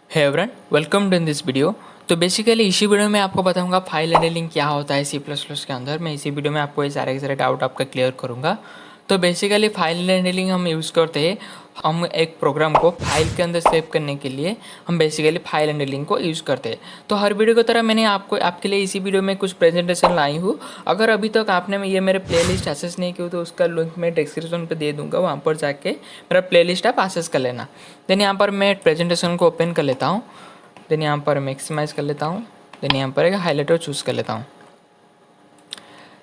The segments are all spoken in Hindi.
Hey everyone, welcome to in this video. तो बेसिकली इसी वीडियो में आपको बताऊंगा फाइल हैंडलिंग क्या होता है सी प्लस प्लस के अंदर। मैं इसी वीडियो में आपको ये सारे के सारे डाउट आपका क्लियर करूंगा। तो बेसिकली फाइल हैंडलिंग हम यूज़ करते हैं, हम एक प्रोग्राम को फाइल के अंदर सेव करने के लिए हम बेसिकली फाइल हैंडलिंग को यूज़ करते हैं। तो हर वीडियो की तरह मैंने आपके लिए इसी वीडियो में कुछ प्रेजेंटेशन लाई हूँ। अगर अभी तक आपने ये मेरे प्लेलिस्ट एक्सेस नहीं की तो उसका लिंक मैं डिस्क्रिप्शन पे दे दूँगा, वहाँ पर जाके मेरा प्लेलिस्ट आप एक्सेस कर लेना। देन यहाँ पर मैं प्रेजेंटेशन को ओपन कर लेता हूँ। देन यहाँ पर मैक्सिमाइज़ कर लेता हूँ। देन यहाँ पर एक हाईलाइटर चूज़ कर लेता हूँ।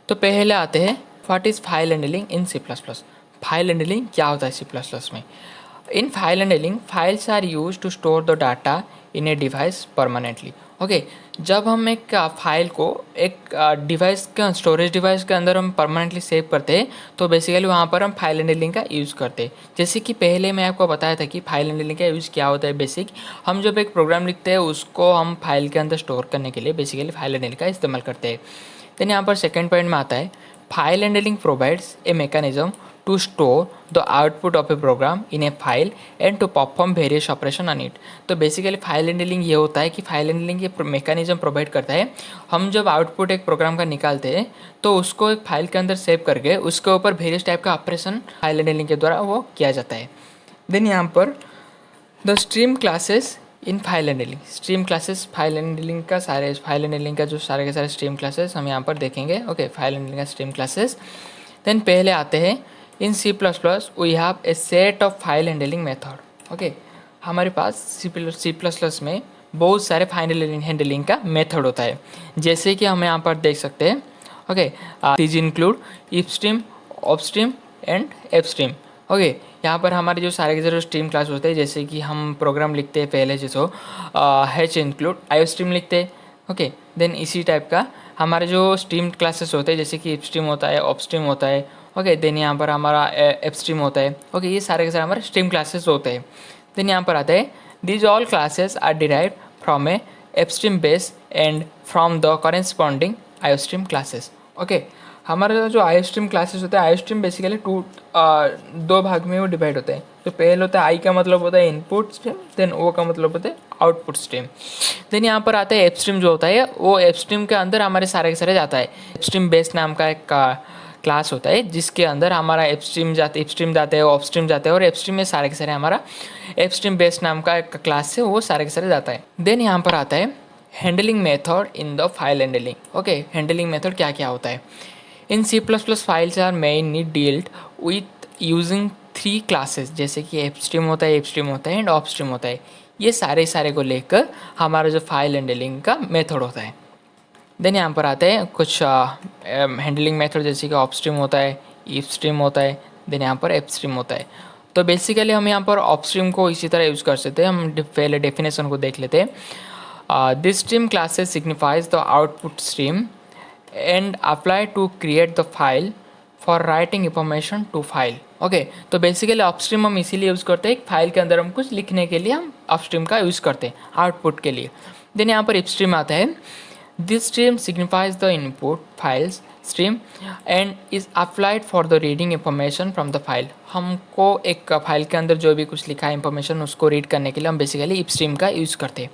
तो पहले आते हैं what is file handling in C plus plus. File handling क्या होता है सी प्लस प्लस में। In file handling files are use to store the data in a device permanently. Okay, जब हम एक फाइल को एक डिवाइस का स्टोरेज डिवाइस के अंदर हम परमानेंटली सेव करते हैं तो बेसिकली वहाँ पर हम फाइल हैंडलिंग का यूज़ करते हैं। जैसे कि पहले मैं आपको बताया था कि फाइल हैंडलिंग का यूज़ क्या होता है। बेसिक हम जब एक प्रोग्राम लिखते हैं उसको हम फाइल के अंदर स्टोर करने के लिए बेसिकली फाइल हैंडलिंग का इस्तेमाल करते हैं। देन यहाँ पर सेकेंड पॉइंट में आता है file handling provides a mechanism to store the output of a program in a file and to perform various operation on it। तो बेसिकली फाइल हैंडलिंग ये होता है कि फाइल हैंडलिंग ये मैकेनिज्म प्रोवाइड करता है। हम जब आउटपुट एक प्रोग्राम का निकालते हैं तो उसको एक फाइल के अंदर सेव करके उसके ऊपर वेरियस टाइप का ऑपरेशन फाइल हैंडलिंग के द्वारा वो किया जाता है। देन यहाँ पर the stream classes in file handling. Stream classes file handling का फाइल हैंडलिंग का जो सारे के सारे स्ट्रीम क्लासेस हम यहाँ पर देखेंगे। ओके, फाइल हैंडलिंग का स्ट्रीम क्लासेस। देन पहले आते हैं in C plus plus we have a set of file handling method. Okay, हमारे पास सी प्लस प्लस में बहुत सारे फाइल हैंडलिंग का मेथड होता है, जैसे कि हम यहाँ पर देख सकते हैं। Okay, these include if stream, of stream and F stream. Okay, यहाँ पर हमारे जो सारे के सारे स्ट्रीम क्लास होते हैं, जैसे कि हम प्रोग्राम लिखते हैं पहले जैसे हैच इंक्लूड आई स्ट्रीम लिखते हैं। ओके, देन इसी टाइप का हमारे जो स्ट्रीम क्लासेस होते हैं, जैसे कि इफ स्ट्रीम होता है, ऑफ स्ट्रीम होता है। ओके, देन यहाँ पर हमारा एफ स्ट्रीम होता है। ओके, ये सारे के सारे हमारे स्ट्रीम क्लासेस होते हैं। देन यहाँ पर आते हैं these all classes are derived from a F stream base and from the corresponding I stream classes. Okay, हमारा जो आई स्ट्रीम क्लासेस होता है, आई स्ट्रीम बेसिकली दो भाग में वो डिवाइड होता है। तो पहले होता है आई का मतलब होता है इनपुट स्ट्रीम, देन ओ का मतलब होता है आउटपुट स्ट्रीम। देन यहाँ पर आता है एफ स्ट्रीम जो होता है, वो एफ स्ट्रीम के अंदर हमारे सारे के सारे जाता है। एफ स्ट्रीम बेस नाम का एक क्लास होता है जिसके अंदर हमारा एफ स्ट्रीम जाते हैं, ऑफ स्ट्रीम जाते हैं, और एफ स्ट्रीम में सारे के सारे हमारा एफ स्ट्रीम बेस नाम का एक क्लास है, वो सारे के सारे जाता है। देन यहाँ पर आता है handling method in the file handling. Okay, handling method क्या क्या होता है। In C plus plus files are mainly dealt with using three classes, जैसे कि एफ स्ट्रीम होता है, एफ स्ट्रीम होता है एंड ऑफ स्ट्रीम होता है। ये सारे को लेकर हमारा जो फाइल हैंडलिंग का मेथड होता है। देन यहाँ पर आते हैं कुछ हैंडलिंग मेथड, जैसे कि ऑफ स्ट्रीम होता है, इफ स्ट्रीम होता है, देन यहाँ पर एफ स्ट्रीम होता है। तो बेसिकली हम यहाँ पर ऑफ स्ट्रीम को इसी तरह यूज़ कर सकते हैं। हम पहले डेफिनेशन को देख लेते हैं। This stream classes signifies the output stream and apply to create the file for writing information to file. Okay, तो बेसिकली अपस्ट्रीम हम इसीलिए यूज़ करते हैं, फाइल के अंदर हम कुछ लिखने के लिए हम अपस्ट्रीम का यूज़ करते हैं आउटपुट के लिए। देन यहाँ पर इफ स्ट्रीम आता है। This stream signifies the input files stream and is applied for the reading information from the file. हमको एक फाइल के अंदर जो भी कुछ लिखा है इंफॉर्मेशन उसको रीड करने के लिए हम बेसिकली इफ स्ट्रीम का यूज़ करते हैं।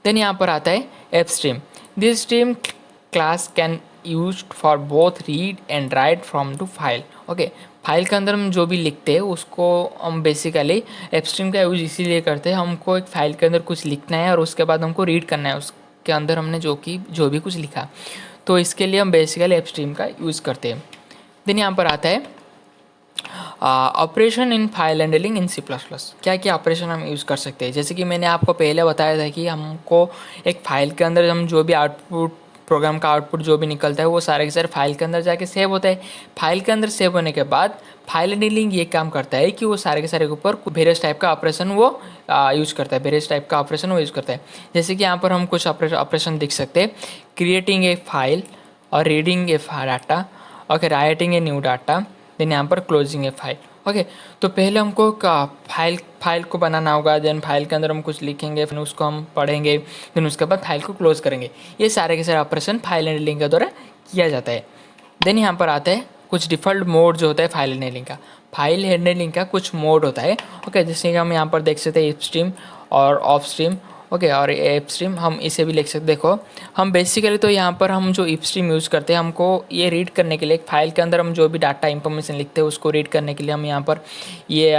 देन यहाँ पर आता है F stream. This stream class can used for both read and write from to file. Okay, file के अंदर हम जो भी लिखते हैं उसको हम बेसिकली एफ स्ट्रीम का यूज इसीलिए करते हैं, हमको एक फाइल के अंदर कुछ लिखना है और उसके बाद हमको रीड करना है उसके अंदर हमने जो भी कुछ लिखा, तो इसके लिए हम बेसिकली एफ स्ट्रीम का यूज़ करते हैं। देन यहाँ पर आता है operation in file handling in C plus plus. क्या क्या ऑपरेशन हम यूज़ कर सकते हैं, जैसे कि मैंने आपको पहले बताया था कि हमको एक फ़ाइल के अंदर हम जो भी आउटपुट प्रोग्राम का आउटपुट जो भी निकलता है वो सारे के सारे फाइल के अंदर जाके सेव होता है। फाइल के अंदर सेव होने के बाद फाइल हैंडलिंग ये काम करता है कि वो सारे के सारे के ऊपर वेरियस टाइप का ऑपरेशन वो यूज़ करता है, वेरियस टाइप का ऑपरेशन वो यूज़ करता है। जैसे कि यहाँ पर हम कुछ ऑपरेशन देख सकते हैं, क्रिएटिंग ए फाइल और reading a data, okay, writing a new data, then यहाँ पर क्लोजिंग ए फाइल। ओके, तो पहले हमको फाइल को बनाना होगा, देन फाइल के अंदर हम कुछ लिखेंगे, फिर उसको हम पढ़ेंगे, फिर उसके बाद फाइल को क्लोज करेंगे। ये सारे के सारे ऑपरेशन फाइल हैंडलिंग के द्वारा किया जाता है। देन यहाँ पर आता है कुछ डिफ़ॉल्ट मोड जो होता है फाइल हैंडलिंग का। फाइल हैंडलिंग का कुछ मोड होता है। ओके, जैसे कि हम यहाँ पर देख सकते हैं इफ स्ट्रीम और ऑफ स्ट्रीम ओके। और एप स्ट्रीम हम इसे भी लिख सकते, देखो हम बेसिकली तो यहाँ पर हम जो इफ स्ट्रीम यूज़ करते हैं, हमको ये रीड करने के लिए एक फाइल के अंदर हम जो भी डाटा इंफॉर्मेशन लिखते हैं उसको रीड करने के लिए हम यहाँ पर ये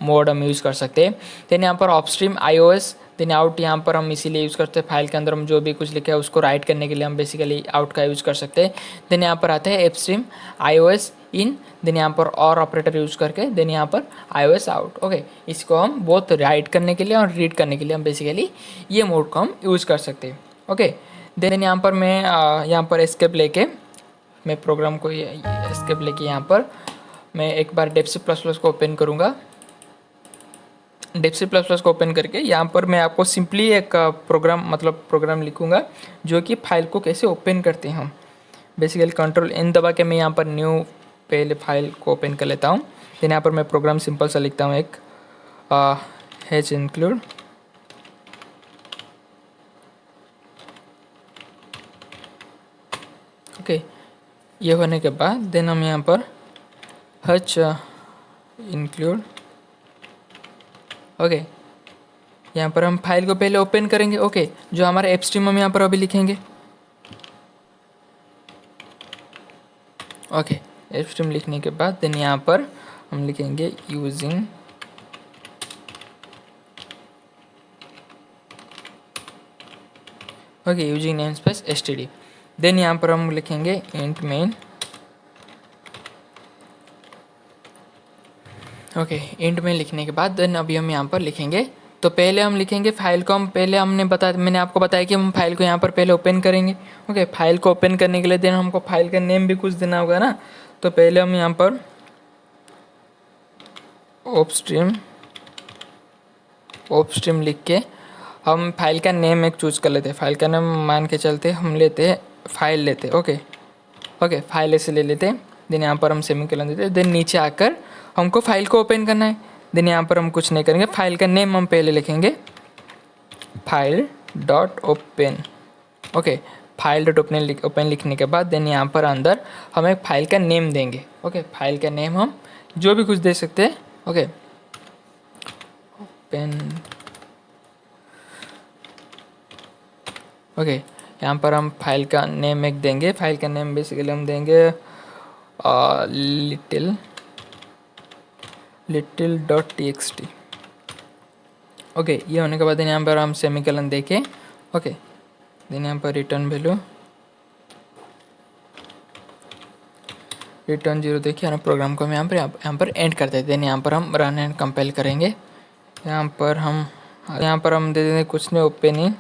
मोड हम यूज़ कर सकते हैं। देन यहाँ पर of stream iOS then out यहाँ पर हम इसीलिए यूज़ करते हैं, फाइल के अंदर हम जो भी कुछ लिखे हैं उसको राइट करने के लिए हम बेसिकली आउट का यूज़ कर सकते हैं। देन यहाँ पर आते हैं एप स्ट्रीम iOS इन, देन यहाँ पर और ऑपरेटर यूज़ करके देन यहाँ पर iOS आउट। ओके, इसको हम बहुत राइट करने के लिए और रीड करने के लिए हम बेसिकली ये मोड को हम यूज़ कर सकते हैं। ओके, देन यहाँ पर मैं यहाँ पर एस्केप लेके मैं प्रोग्राम को एस्केप लेके यहाँ पर मैं एक बार डेप्सी प्लस प्लस को ओपन करूँगा। डेप्सी प्लस प्लस को ओपन करके यहाँ पर मैं आपको सिंपली एक प्रोग्राम लिखूँगा जो कि फाइल को कैसे ओपन करते हैं हम। बेसिकली कंट्रोल एन दबा के मैं यहाँ पर न्यू पहले फाइल को ओपन कर लेता हूँ। देन यहाँ पर मैं प्रोग्राम सिंपल सा लिखता हूँ एक हैच इंक्लूड ओके। ये होने के बाद देन हम यहाँ पर हैच इंक्लूड ओके। यहाँ पर हम फाइल को पहले ओपन करेंगे। ओके, जो हमारा एप स्ट्रीम हम यहाँ पर अभी लिखेंगे। ओके, एप स्ट्रीम लिखने के बाद देन यहाँ पर हम लिखेंगे using okay using name space std। Then यहाँ पर हम लिखेंगे इंट मेन। ओके, इंट में लिखने के बाद देन अभी हम यहाँ पर लिखेंगे, तो पहले हम लिखेंगे फाइल को हम पहले मैंने आपको बताया कि हम फाइल को यहाँ पर पहले ओपन करेंगे। ओके, फाइल को ओपन करने के लिए देन हमको फाइल का नेम भी कुछ देना होगा ना, तो पहले हम यहाँ पर ऑप स्ट्रीम लिख के हम फाइल का नेम एक चूज कर लेते हैं। फाइल का नेम मान के चलते हम लेते हैं फाइल लेते। ओके, फाइल ऐसे ले लेते हैं। देन यहाँ पर हम सेमीकोलन देते हैं। देन नीचे आकर हमको फाइल को ओपन करना है। देन यहाँ पर हम कुछ नहीं करेंगे, फाइल का नेम हम पहले लिखेंगे file dot open. Okay, file dot open लिखने के बाद देन यहाँ पर अंदर हम एक फाइल का नेम देंगे। ओके, फाइल का नेम हम जो भी कुछ दे सकते हैं। ओके, ओपन ओके, यहाँ पर हम फाइल का नेम एक देंगे। फाइल का नेम बेसिकली हम देंगे लिटिल डॉट txt। ओके, ये होने के बाद यहाँ पर हम सेमीकोलन देके ओके देन यहाँ पर रिटर्न 0 देखिए ना, प्रोग्राम को हम यहाँ पर एंड कर देते हैं। देन यहाँ पर हम रन एंड कंपाइल करेंगे। यहाँ पर हम दे देंगे कुछ नहीं,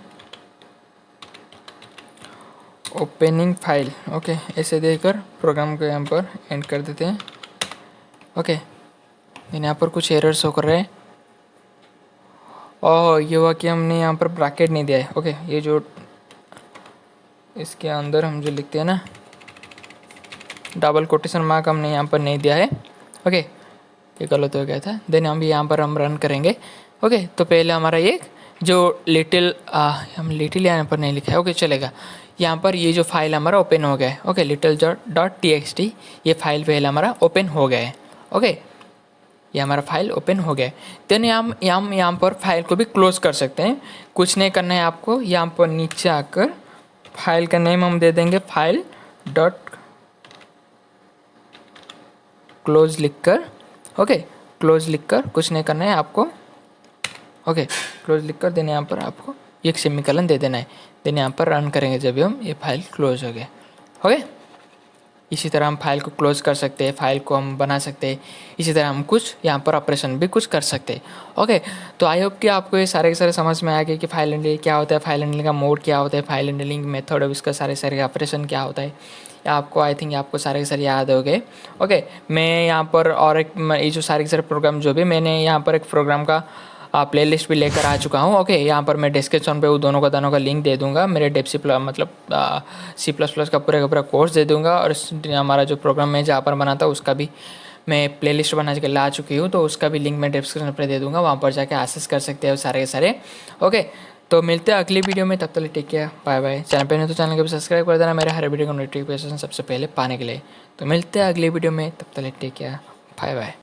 ओपनिंग फाइल। ओके, ऐसे देकर प्रोग्राम को यहाँ पर एंड कर देते हैं। ओके, यहाँ पर कुछ एरर्स होकर रहे हैं। ओह, ये हुआ कि हमने यहाँ पर ब्रैकेट नहीं दिया है। ओके, ये जो इसके अंदर हम जो लिखते हैं ना डबल कोटेशन मार्क हमने यहाँ पर नहीं दिया है। ओके, ये गलत हो गया था। देन हम यहाँ पर हम रन करेंगे। ओके, तो पहले हमारा ये जो हम लिटिल यहाँ पर नहीं लिखा है। ओके, चलेगा। यहाँ पर ये जो फाइल हमारा ओपन हो गया है। ओके, लिटिल डॉट txt ये फाइल पहले हमारा ओपन हो गया है। ओके, ये हमारा फाइल ओपन हो गया है। देन हम यहाँ पर फाइल को भी क्लोज कर सकते हैं। कुछ नहीं करना है आपको, यहाँ पर नीचे आकर फाइल का नेम हम दे देंगे फाइल डॉट क्लोज लिखकर। ओके, क्लोज लिखकर कुछ नहीं करना है आपको। ओके, क्लोज लिखकर देन यहाँ पर आपको एक सेमीकोलन दे देना है। देन यहाँ पर रन करेंगे जब हम ये फाइल क्लोज हो गया। ओके, इसी तरह हम फाइल को क्लोज कर सकते हैं, फाइल को हम बना सकते हैं। इसी तरह हम कुछ यहाँ पर ऑपरेशन भी कुछ कर सकते हैं। ओके, तो आई होप कि आपको ये सारे के सारे समझ में आ गए कि फाइल हैंडलिंग क्या होता है, फाइल हैंडलिंग का मोड क्या होता है, फाइल हैंडलिंग मेथड और इसका सारे ऑपरेशन क्या होता है। आपको आई थिंक आपको सारे के सारे याद हो गए। ओके, मैं यहाँ पर और एक ये जो सारे के सारे प्रोग्राम जो भी मैंने यहाँ पर एक प्रोग्राम का प्लेलिस्ट भी लेकर आ चुका हूँ। ओके, यहाँ पर मैं डिस्क्रिप्शन पे वो दोनों का लिंक दे दूँगा। मेरे C++ का पूरा कोर्स दे दूँगा। और हमारा जो प्रोग्राम है जहाँ पर बना था उसका भी मैं प्लेलिस्ट बना के ला चुकी हूँ, तो उसका भी लिंक मैं डिस्क्रिप्शन पे दे दूँगा। वहाँ पर जाके एक्सेस कर सकते हैं सारे के सारे। ओके, तो मिलते हैं अगली वीडियो में, तब तक take care, bye bye. Channel पे नहीं तो चैनल को भी सब्सक्राइब कर देना मेरे हर वीडियो का नोटिफिकेशन सबसे पहले पाने के लिए। तो मिलते हैं अगली वीडियो में, तब तक टेक केयर, बाय बाय।